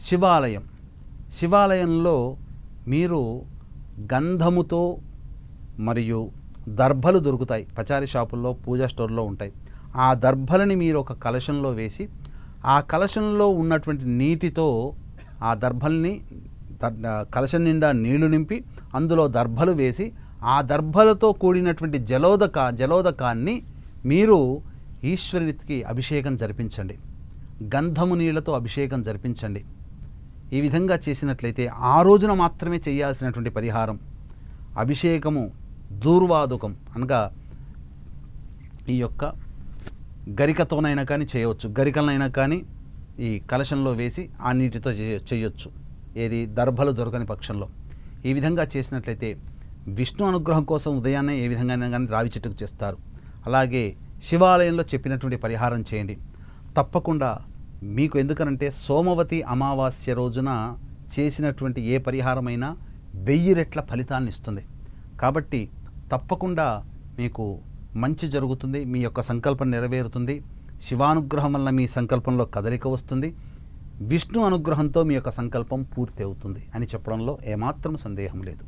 శివాలయం, శివాలయంలో మీరు గంధముతో మరియు దర్భలు దొరుకుతాయి, పచారీ షాపుల్లో, పూజా స్టోర్లో ఉంటాయి. ఆ దర్భలని మీరు ఒక కలశంలో వేసి, ఆ కలశంలో ఉన్నటువంటి నీటితో ఆ దర్భల్ని కలశం నిండా నీళ్లు నింపి అందులో దర్భలు వేసి, ఆ దర్భలతో కూడినటువంటి జలోదకాన్ని మీరు ఈశ్వరునికి అభిషేకం జరిపించండి, గంధము నీళ్లతో అభిషేకం జరిపించండి. ఈ విధంగా చేసినట్లయితే ఆ రోజున మాత్రమే చేయాల్సినటువంటి పరిహారం అభిషేకము దూర్వాదుకం అనగా ఈ యొక్క గరికతోనైనా కానీ చేయవచ్చు, గరికలనైనా కానీ ఈ కలశంలో వేసి ఆ నీటితో చేయొచ్చు, ఏది దర్భలు దొరకని పక్షంలో. ఈ విధంగా చేసినట్లయితే విష్ణు అనుగ్రహం కోసం ఉదయాన్నే ఏ విధంగా కానీ రావి చెట్టుకు చేస్తారు. అలాగే శివాలయంలో చెప్పినటువంటి పరిహారం చేయండి. తప్పకుండా మీకు, ఎందుకనంటే సోమవతి అమావాస్య రోజున చేసినటువంటి ఏ పరిహారమైనా 1000 రెట్ల ఫలితాన్ని ఇస్తుంది. కాబట్టి తప్పకుండా మీకు మంచి జరుగుతుంది, మీ యొక్క సంకల్పం నెరవేరుతుంది. శివానుగ్రహం వల్ల మీ సంకల్పంలో కదలిక వస్తుంది, విష్ణు అనుగ్రహంతో మీ యొక్క సంకల్పం పూర్తి అవుతుంది అని చెప్పడంలో ఏమాత్రం సందేహం లేదు.